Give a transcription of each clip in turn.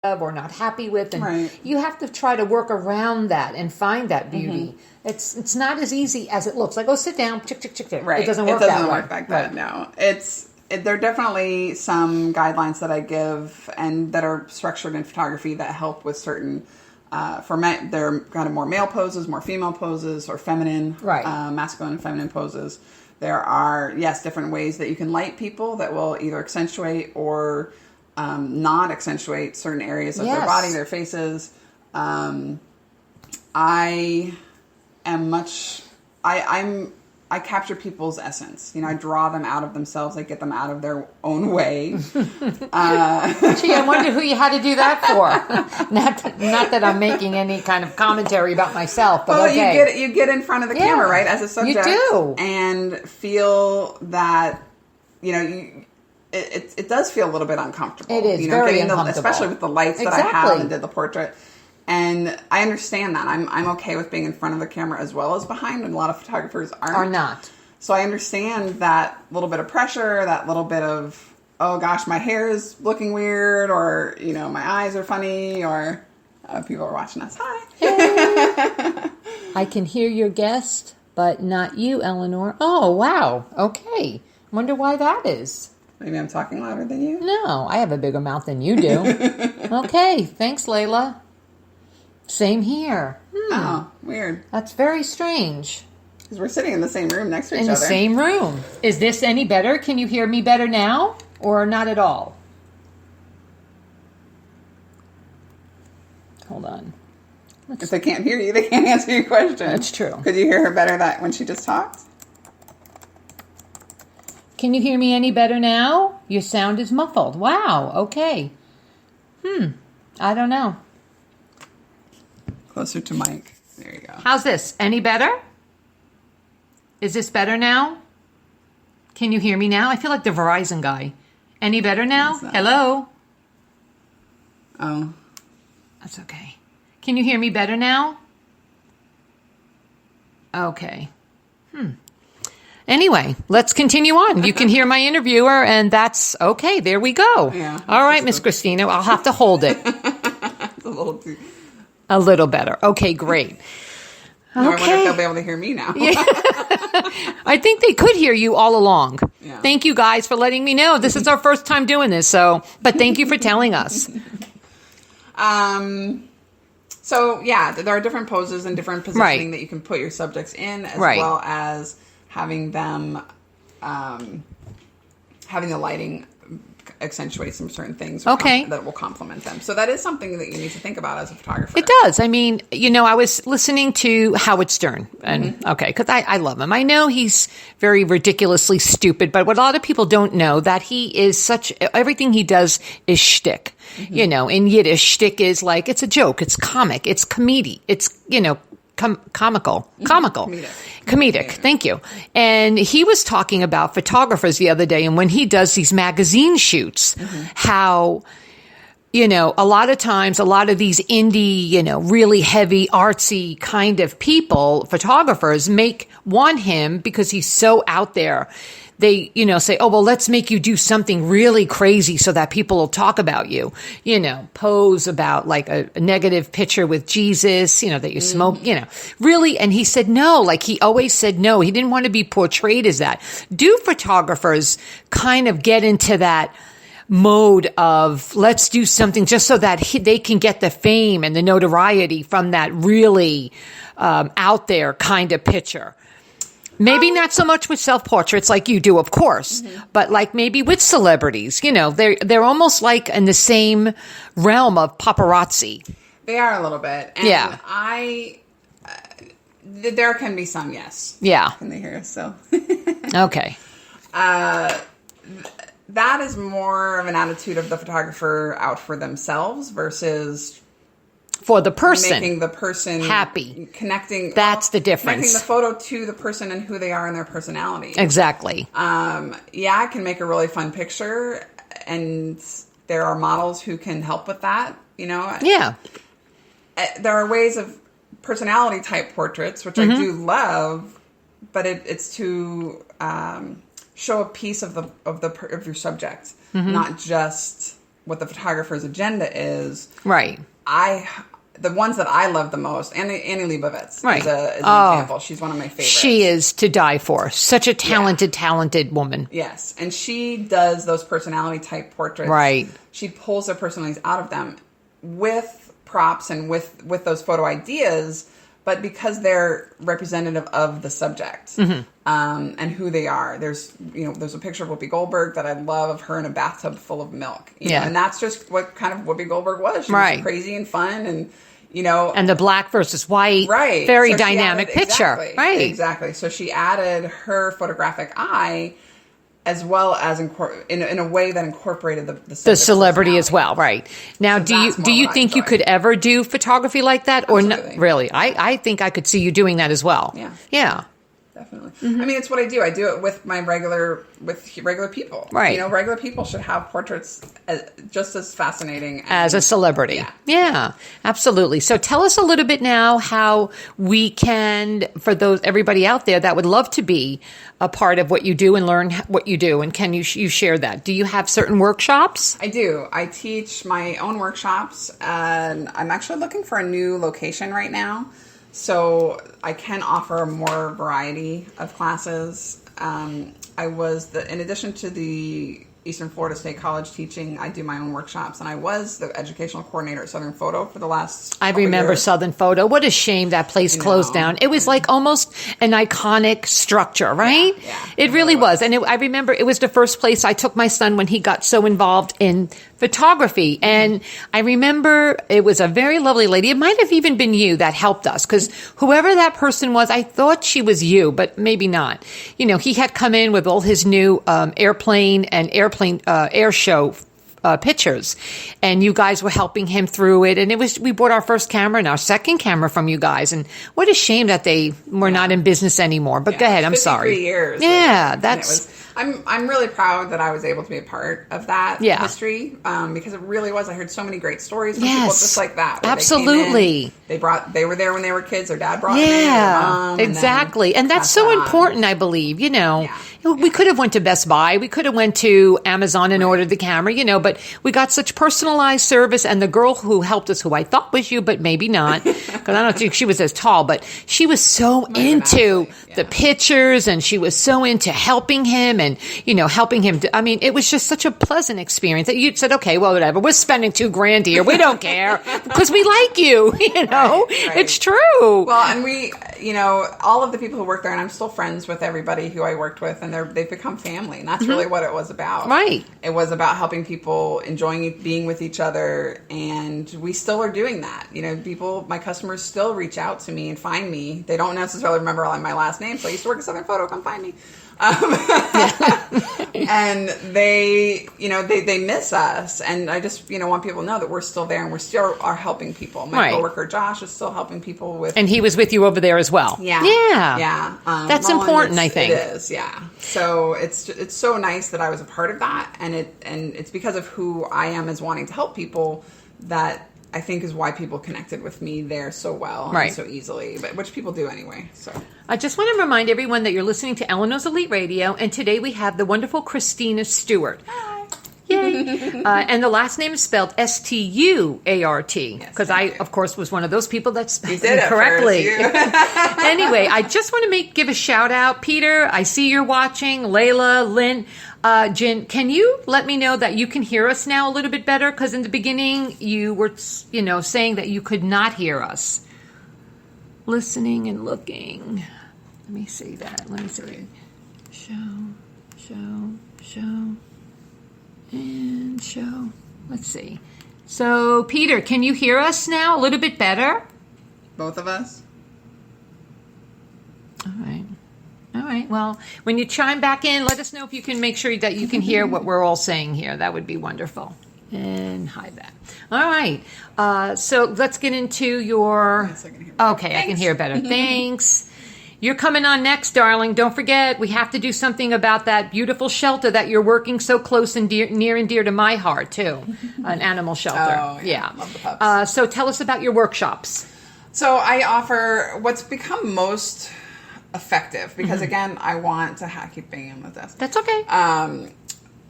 of or not happy with, and Right. you have to try to work around that and find that beauty. It's not as easy as it looks. Like, oh, sit down, chick, chick, chick, chick. Right. It doesn't work that way. Like that. No, there are definitely some guidelines that I give and that are structured in photography that help with certain. For men, there are kind of more male poses, more female poses, or feminine, masculine and feminine poses. There are, different ways that you can light people that will either accentuate or not accentuate certain areas of their body, their faces. I capture people's essence. I draw them out of themselves. I get them out of their own way. Gee, I wonder who you had to do that for. not that I'm making any kind of commentary about myself, but okay. You get in front of the camera, right, as a subject. You do. And feel that, it does feel a little bit uncomfortable. It is very uncomfortable. Especially with the lights that I have and did the portrait. And I understand that. I'm okay with being in front of the camera as well as behind, and a lot of photographers aren't. Are not. So I understand that little bit of pressure, that little bit of, oh gosh, my hair is looking weird, or, my eyes are funny, or people are watching us. Hi. Hey. I can hear your guest, but not you, Eleanor. Oh, wow. Okay. Wonder why that is. Maybe I'm talking louder than you? No, I have a bigger mouth than you do. Okay. Thanks, Layla. Same here. Oh, weird. That's very strange. Because we're sitting in the same room next to each other. In the same room. Is this any better? Can you hear me better now? Or not at all? Hold on. If they can't hear you, they can't answer your question. That's true. Could you hear her better when she just talks? Can you hear me any better now? Your sound is muffled. Wow. Okay. I don't know. Closer to Mike. There you go. How's this? Any better? Is this better now? Can you hear me now? I feel like the Verizon guy. Any better now? Hello? Oh. That's okay. Can you hear me better now? Okay. Anyway, let's continue on. You can hear my interviewer, and that's okay. There we go. Yeah. All right, Miss Christina. I'll have to hold it. It's a little too... A little better. Okay, great. Okay. I wonder if they'll be able to hear me now. Yeah. I think they could hear you all along. Yeah. Thank you guys for letting me know. This is our first time doing this, but thank you for telling us. So there are different poses and different positioning that you can put your subjects in, as well as having them, having the lighting accentuate some certain things that will complement them. So that is something that you need to think about as a photographer. It does. I mean, I was listening to Howard Stern, and because I love him. I know he's very ridiculously stupid, but what a lot of people don't know that he is everything he does is shtick. In Yiddish, shtick is like, it's a joke, it's comic, it's comedy, it's, comical. Comedic. Thank you. And he was talking about photographers the other day, and when he does these magazine shoots, how, a lot of times, a lot of these indie, really heavy, artsy kind of people, photographers, want him because he's so out there. They, say, oh, well, let's make you do something really crazy so that people will talk about you, pose about like a negative picture with Jesus, that you smoke, really. And he said, no, like he always said, no, he didn't want to be portrayed as that. Do photographers kind of get into that mode of let's do something just so that they can get the fame and the notoriety from that really out there kind of picture? Maybe not so much with self-portraits like you do, of course, but like maybe with celebrities, they're almost like in the same realm of paparazzi. They are a little bit. And there can be some, yes. Yeah. Can they hear us? So. Okay. That is more of an attitude of the photographer out for themselves versus for the person. Making the person happy. Connecting. That's the difference. Connecting the photo to the person and who they are and their personality. Exactly. I can make a really fun picture, and there are models who can help with that, Yeah. There are ways of personality type portraits, which I do love, but it's to show a piece of your subject, not just what the photographer's agenda is. Right. The ones that I love the most, Annie Leibovitz right. is an example. She's one of my favorites. She is to die for. Such a talented woman. Yes. And she does those personality type portraits. Right. She pulls their personalities out of them with props and with those photo ideas, but because they're representative of the subject and who they are. There's a picture of Whoopi Goldberg that I love of her in a bathtub full of milk. You know, and that's just what kind of Whoopi Goldberg was. She was crazy and fun and, and the black versus white, right? Very dynamic picture, right? Exactly. So she added her photographic eye, as well as in a way that incorporated the celebrity as well, right? Now, so do you think you could ever do photography like that, or not? Really? I think I could see you doing that as well. Yeah. Definitely. I mean, it's what I do. I do it with regular people. Right. Regular people should have portraits just as fascinating as a celebrity. Yeah, absolutely. So tell us a little bit now how we can, for everybody out there that would love to be a part of what you do and learn what you do, and can you share that? Do you have certain workshops? I do. I teach my own workshops, and I'm actually looking for a new location right now. So I can offer more variety of classes. In addition to the Eastern Florida State College teaching, I do my own workshops, and I was the educational coordinator at Southern Photo for the last I remember years. Southern Photo. What a shame that place closed down. It was like almost an iconic structure, right? Yeah, it really was. And I remember it was the first place I took my son when he got so involved in photography. And I remember it was a very lovely lady. It might have even been you that helped us, because whoever that person was, I thought she was you, but maybe not. He had come in with all his new airplane air show pictures, and you guys were helping him through it. And we bought our first camera and our second camera from you guys. And what a shame that they were not in business anymore. But go ahead. I'm sorry. 53 years. Yeah, I'm really proud that I was able to be a part of that history, because it really was. I heard so many great stories from people just like that. Absolutely. They were there when they were kids. Their dad brought them in. Their mom, exactly. And that's so important, I believe. We could have went to Best Buy. We could have went to Amazon and ordered the camera, but we got such personalized service. And the girl who helped us, who I thought was you, but maybe not, because I don't think she was as tall, but she was so into the pictures, and she was so into helping him and, helping him. It was just such a pleasant experience that you said, okay, well, whatever. We're spending $2,000 here. We don't care because we like you, Right. It's true. Well, and we, all of the people who work there, and I'm still friends with everybody who I worked with, and they've become family, and that's really what it was about. Right. It was about helping people, enjoying being with each other, and we still are doing that. My customers still reach out to me and find me. They don't necessarily remember my last name, so I used to work at Southern Photo. Come find me. And they miss us, and I just want people to know that we're still there and we still are helping people. My coworker Josh is still helping people with, and he was with you over there as well. Yeah. That's Roland, important, I think. It is, yeah. So it's so nice that I was a part of that, and it's because of who I am as wanting to help people that I think is why people connected with me there so well and so easily, but which people do anyway. So I just want to remind everyone that you're listening to Eleanor's Elite Radio, and today we have the wonderful Christina Stuart. Hi. Yay. And the last name is spelled Stuart, because I, of course, was one of those people that spelled it correctly. Anyway, I just want to give a shout out. Peter, I see you're watching. Layla, Lynn, Jen, can you let me know that you can hear us now a little bit better? Because in the beginning, you were, saying that you could not hear us. Listening and looking. Let me see that. Let me see. Show, and show. Let's see. So, Peter, can you hear us now a little bit better? Both of us? All right. Well, when you chime back in, let us know if you can make sure that you can hear what we're all saying here. That would be wonderful. And hide that. All right. So let's get into your... Yes, I can hear better. Okay, thanks. I can hear better. Thanks. You're coming on next, darling. Don't forget, we have to do something about that beautiful shelter that you're working so close and near and dear to my heart, too. An animal shelter. Oh, yeah. Love the pups. So tell us about your workshops. So I offer what's become most effective, because again, I want to keep banging on with this. That's okay.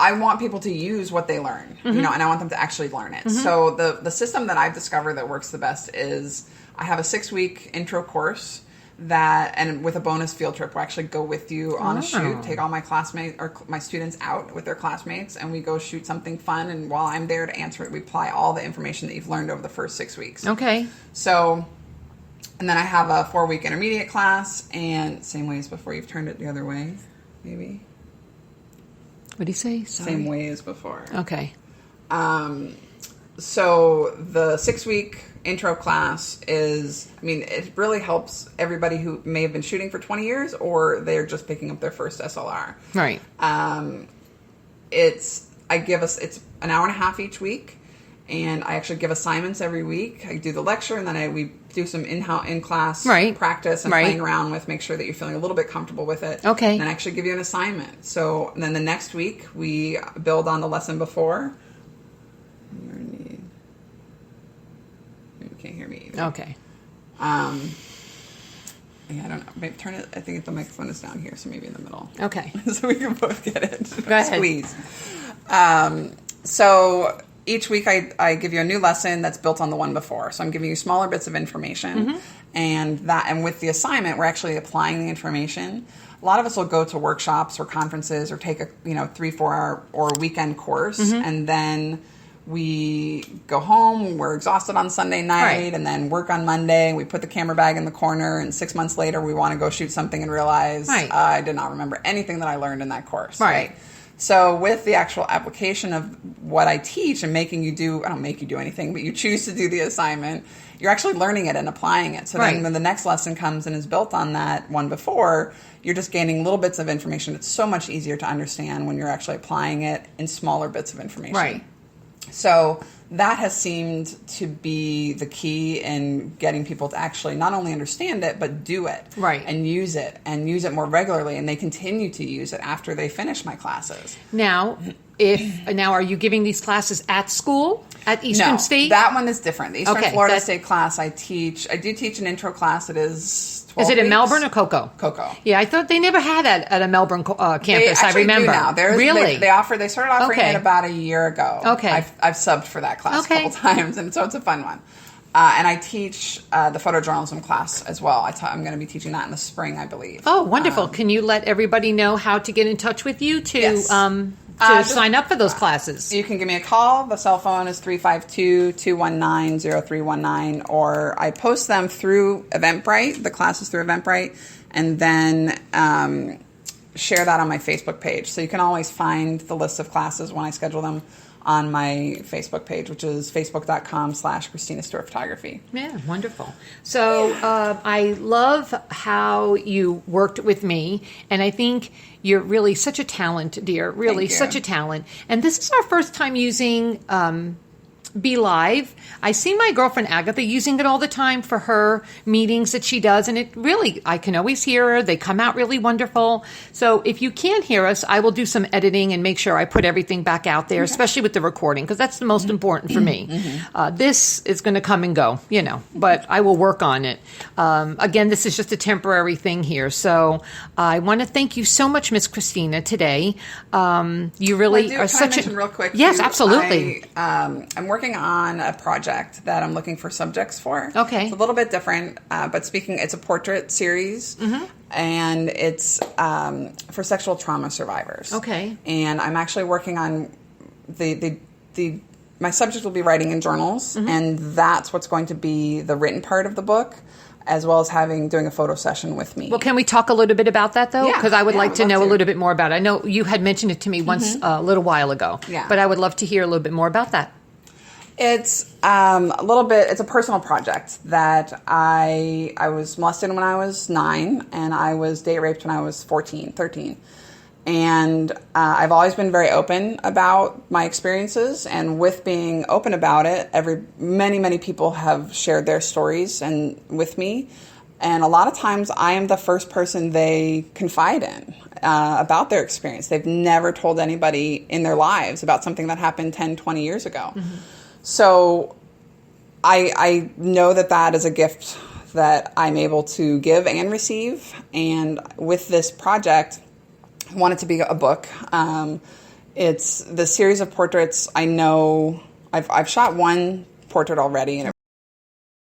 I want people to use what they learn, and I want them to actually learn it. So the system that I've discovered that works the best is I have a 6-week intro course and with a bonus field trip, we'll actually go with you on a shoot, take all my classmates or my students out with their classmates, and we go shoot something fun. And while I'm there to answer it, we apply all the information that you've learned over the first 6 weeks. Okay. So, and then I have a 4-week intermediate class, and same way as before. You've turned it the other way, maybe. What did he say? Sorry. Same way as before. Okay. So the 6-week intro class it really helps everybody who may have been shooting for 20 years or they're just picking up their first SLR. Right. It's an hour and a half each week, and I actually give assignments every week. I do the lecture, and then we do some in-class practice and playing around with, make sure that you're feeling a little bit comfortable with it. Okay. And then I actually give you an assignment. So and then the next week we build on the lesson before. You can't hear me either. Okay. I don't know. Maybe turn it. I think the microphone is down here, so maybe in the middle. Okay. So we can both get it. Go ahead. Squeeze. So each week I give you a new lesson that's built on the one before. So I'm giving you smaller bits of information, and with the assignment, we're actually applying the information. A lot of us will go to workshops or conferences or take a 3-4 hour or weekend course, and then we go home, we're exhausted on Sunday night, and then work on Monday, and we put the camera bag in the corner, and 6 months later we want to go shoot something and realize I did not remember anything that I learned in that course. Right. So with the actual application of what I teach and making you do, I don't make you do anything, but you choose to do the assignment, you're actually learning it and applying it. So then when the next lesson comes and is built on that one before, you're just gaining little bits of information. It's so much easier to understand when you're actually applying it in smaller bits of information. Right. So that has seemed to be the key in getting people to actually not only understand it, but do it. Right. And use it more regularly. And they continue to use it after they finish my classes. Now, are you giving these classes at school? At Eastern State? That one is different. The Eastern Florida State class I do teach an intro class that is 12 Is it weeks. in Melbourne or Cocoa? Cocoa. Yeah, I thought they never had that at a Melbourne campus. I remember. Do now. Really? They started offering it about a year ago. Okay. I've subbed for that class a couple times, and so it's a fun one. And I teach the photojournalism class as well. I'm going to be teaching that in the spring, I believe. Oh, wonderful. Can you let everybody know how to get in touch with you to sign up for those classes? You can give me a call. The cell phone is 352-219-0319, or I post them through Eventbrite, the classes through Eventbrite, and then share that on my Facebook page. So you can always find the list of classes when I schedule them on my Facebook page, which is facebook.com/Christina Stuart Photography. Yeah, wonderful. So I love how you worked with me, and I think you're really such a talent, dear. Really, such a talent. And this is our first time using Be Live. I see my girlfriend Agatha using it all the time for her meetings that she does, and it really, I can always hear her. They come out really wonderful. So if you can't hear us, I will do some editing and make sure I put everything back out there, especially with the recording, because that's the most important for me. This is going to come and go, but I will work on it. Again, this is just a temporary thing here. So I want to thank you so much, Miss Christina, today. You really are such a... real quick? Yes, absolutely. I'm working on a project that I'm looking for subjects for. Okay. It's a little bit different, but it's a portrait series, and it's for sexual trauma survivors. Okay. And I'm actually working on my subject will be writing in journals, and that's what's going to be the written part of the book, as well as doing a photo session with me. Well, can we talk a little bit about that, though? Because I would like to know a little bit more about it. I know you had mentioned it to me once a little while ago, but I would love to hear a little bit more about that. It's it's a personal project that I was molested when I was 9, and I was date raped when I was 13. And I've always been very open about my experiences, and with being open about it, many people have shared their stories with me. And a lot of times I am the first person they confide in about their experience. They've never told anybody in their lives about something that happened 10, 20 years ago. So I know that is a gift that I'm able to give and receive. And with this project, I want it to be a book. It's the series of portraits. I know I've shot one portrait already, and